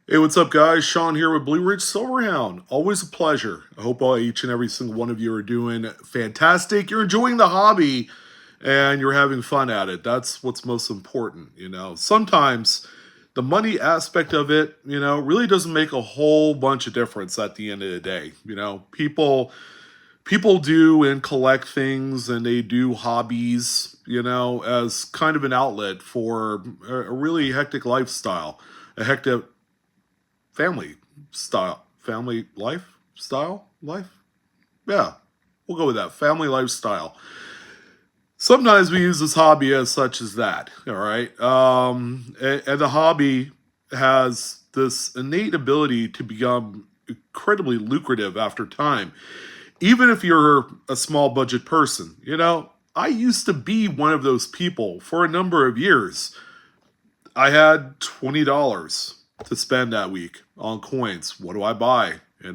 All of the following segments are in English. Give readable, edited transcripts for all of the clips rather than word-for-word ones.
Hey, what's up, guys? Sean here with Blue Ridge Silverhound. Always a pleasure. I hope each and every single one of you are doing fantastic. You're enjoying the hobby and you're having fun at it. That's what's most important. Sometimes the money aspect of it, really doesn't make a whole bunch of difference at the end of the day. People do and collect things and they do hobbies, as kind of an outlet for a really hectic lifestyle, a hectic family life. Yeah, we'll go with that. Family lifestyle. Sometimes we use this hobby as such as that. All right. And the hobby has this innate ability to become incredibly lucrative after time, even if you're a small budget person. I used to be one of those people for a number of years. I had $20 to spend that week on coins. What do I buy? There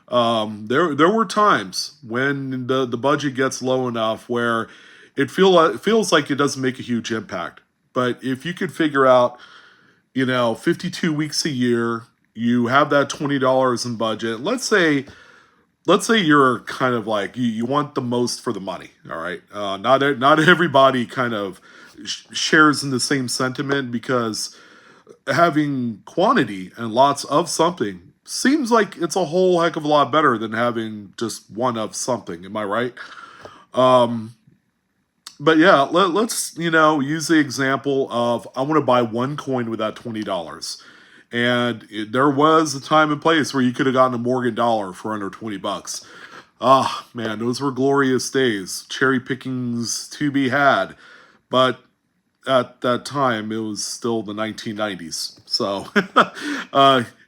were times when the budget gets low enough where it feels like it doesn't make a huge impact. But if you could figure out, 52 weeks a year, you have that $20 in budget. Let's say you're kind of like you want the most for the money. All right, not everybody kind of shares in the same sentiment because having quantity and lots of something seems like it's a whole heck of a lot better than having just one of something. Am I right? But yeah, let's use the example of I want to buy one coin with that $20. And there was a time and place where you could have gotten a Morgan dollar for under $20. Ah, man, those were glorious days. Cherry pickings to be had. But at that time, it was still the 1990s. So,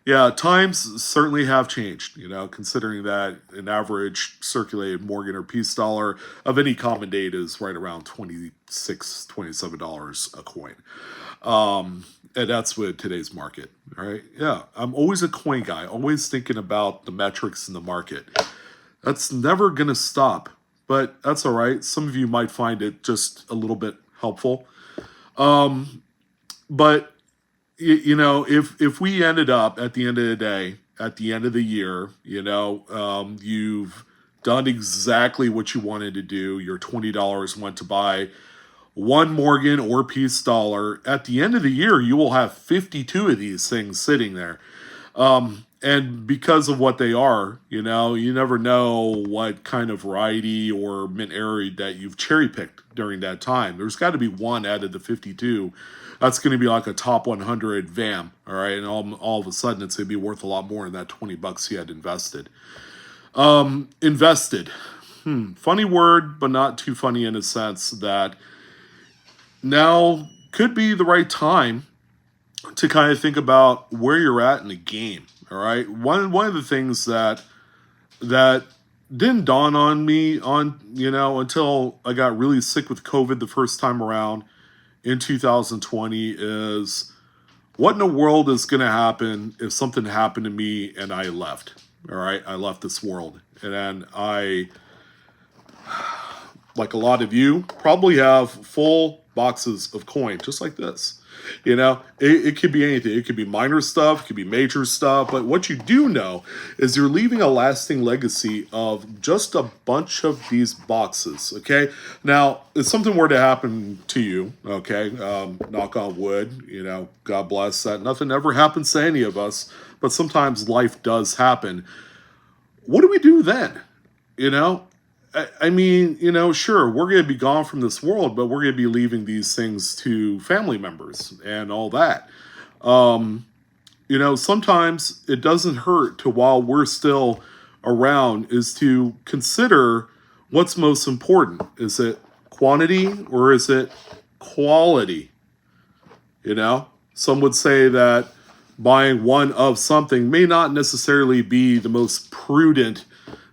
yeah, times certainly have changed, considering that an average circulated Morgan or Peace dollar of any common date is right around $26, $27 a coin. And that's with today's market. All right. Yeah. I'm always a coin guy, always thinking about the metrics in the market. That's never going to stop, but that's all right. Some of you might find it just a little bit helpful. But if we ended up at the end of the day, at the end of the year, you've done exactly what you wanted to do. Your $20 went to buy one Morgan or Peace dollar. At the end of the year, you will have 52 of these things sitting there. And because of what they are, you never know what kind of variety or mint area that you've cherry picked during that time. There's got to be one out of the 52 that's going to be like a top 100 VAM, all right? And all of a sudden, it's going to be worth a lot more than that $20 you had invested. Invested. Funny word, but not too funny in a sense that now could be the right time to kind of think about where you're at in the game. All right. One of the things that didn't dawn on me until I got really sick with COVID the first time around in 2020 is what in the world is going to happen if something happened to me and I left. All right. I left this world. And then I, like a lot of you, probably have full boxes of coin, just like this. It could be anything. It could be minor stuff, it could be major stuff. But what you do know is you're leaving a lasting legacy of just a bunch of these boxes. Okay. Now, if something were to happen to you, okay, knock on wood, God bless that. Nothing ever happens to any of us, but sometimes life does happen. What do we do then? You know, I mean, sure, we're going to be gone from this world, but we're going to be leaving these things to family members and all that. Sometimes it doesn't hurt to, while we're still around, is to consider what's most important. Is it quantity or is it quality? Some would say that buying one of something may not necessarily be the most prudent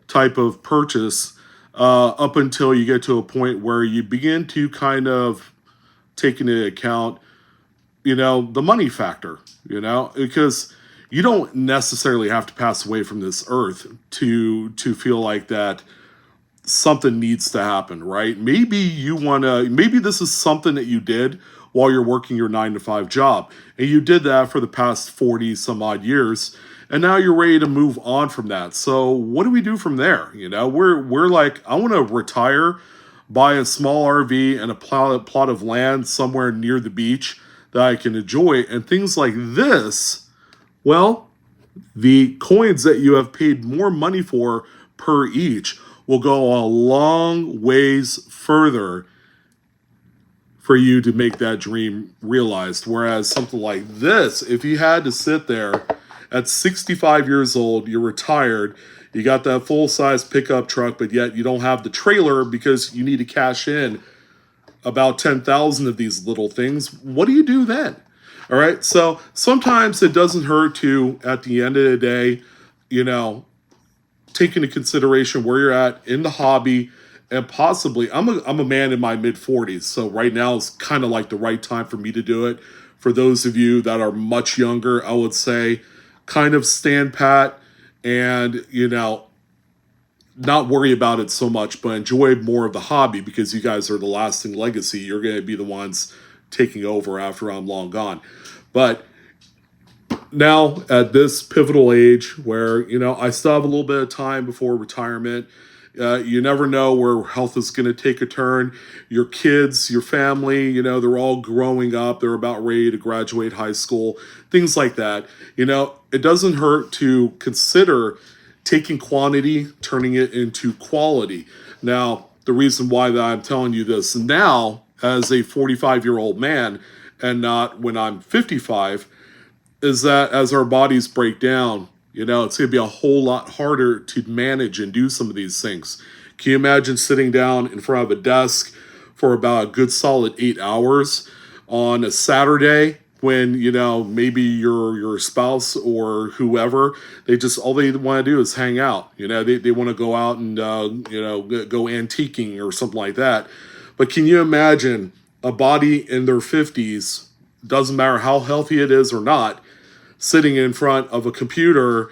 type of purchase up until you get to a point where you begin to kind of take into account, the money factor, because you don't necessarily have to pass away from this earth to feel like that something needs to happen, right? Maybe this is something that you did while you're working your 9 to 5 job. And you did that for the past 40 some odd years. And now you're ready to move on from that. So what do we do from there? We're like, I want to retire, buy a small RV and a plot of land somewhere near the beach that I can enjoy. And things like this, well, the coins that you have paid more money for per each will go a long ways further for you to make that dream realized. Whereas something like this, if you had to sit there at 65 years old, you're retired, you got that full-size pickup truck, but yet you don't have the trailer because you need to cash in about 10,000 of these little things, what do you do then? All right, so sometimes it doesn't hurt to, at the end of the day, take into consideration where you're at in the hobby, and possibly, I'm a man in my mid-40s, so right now is kind of like the right time for me to do it. For those of you that are much younger, I would say kind of stand pat and, not worry about it so much, but enjoy more of the hobby, because you guys are the lasting legacy. You're going to be the ones taking over after I'm long gone. But now at this pivotal age where, I still have a little bit of time before retirement, you never know where health is going to take a turn. Your kids, your family, they're all growing up. They're about ready to graduate high school, things like that. It doesn't hurt to consider taking quantity, turning it into quality. Now, the reason why that I'm telling you this now as a 45-year-old man and not when I'm 55 is that as our bodies break down, it's going to be a whole lot harder to manage and do some of these things. Can you imagine sitting down in front of a desk for about a good solid 8 hours on a Saturday when, maybe your spouse or whoever, all they want to do is hang out. They want to go out and, go antiquing or something like that. But can you imagine a body in their 50s, doesn't matter how healthy it is or not, sitting in front of a computer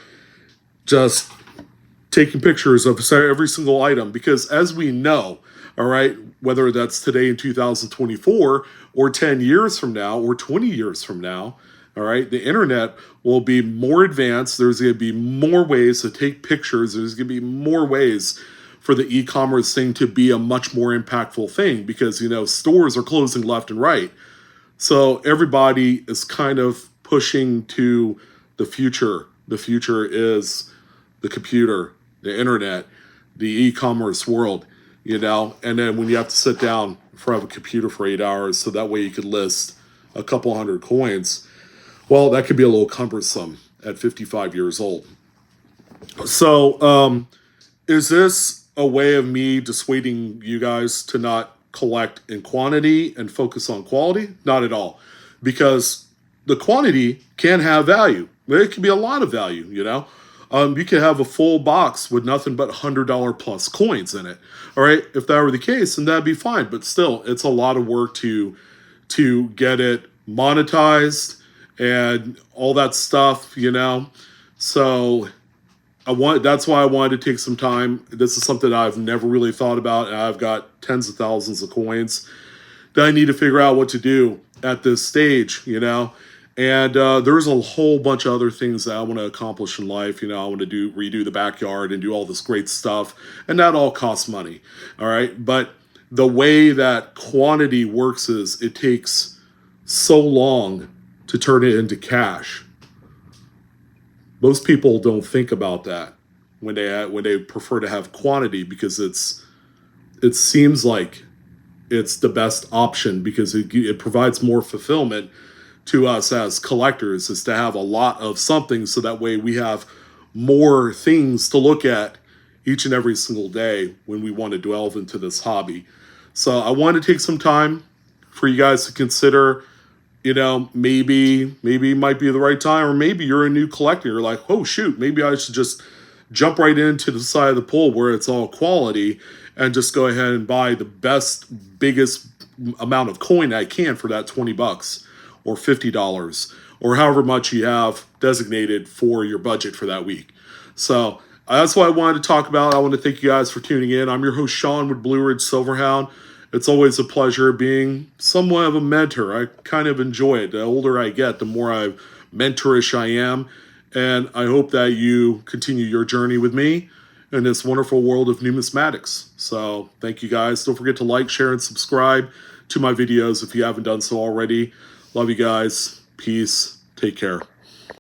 just taking pictures of every single item? Because as we know, all right, whether that's today in 2024 or 10 years from now or 20 years from now, all right, the internet will be more advanced. There's going to be more ways to take pictures. There's going to be more ways for the e-commerce thing to be a much more impactful thing because, stores are closing left and right. So everybody is kind of pushing to the future. The future is the computer, the internet, the e-commerce world. And then when you have to sit down in front of a computer for 8 hours so that way you could list a couple hundred coins, well, that could be a little cumbersome at 55 years old. So is this a way of me dissuading you guys to not collect in quantity and focus on quality? Not at all. Because the quantity can have value. It can be a lot of value, You could have a full box with nothing but $100 plus coins in it. All right, if that were the case, then that'd be fine. But still, it's a lot of work to get it monetized and all that stuff, So that's why I wanted to take some time. This is something I've never really thought about, and I've got tens of thousands of coins that I need to figure out what to do at this stage, And there's a whole bunch of other things that I want to accomplish in life. I want to redo the backyard and do all this great stuff. And that all costs money. All right. But the way that quantity works is it takes so long to turn it into cash. Most people don't think about that when they prefer to have quantity because it seems like it's the best option because it provides more fulfillment to us as collectors, is to have a lot of something so that way we have more things to look at each and every single day when we want to delve into this hobby. So I want to take some time for you guys to consider, maybe it might be the right time, or maybe you're a new collector. You're like, oh shoot, maybe I should just jump right into the side of the pool where it's all quality and just go ahead and buy the biggest amount of coin I can for that $20 or $50 or however much you have designated for your budget for that week. So that's what I wanted to talk about. I want to thank you guys for tuning in. I'm your host, Sean with Blue Ridge Silverhound. It's always a pleasure being somewhat of a mentor. I kind of enjoy it. The older I get, the more mentorish I am. And I hope that you continue your journey with me in this wonderful world of numismatics. So thank you guys. Don't forget to like, share, and subscribe to my videos if you haven't done so already. Love you guys. Peace. Take care.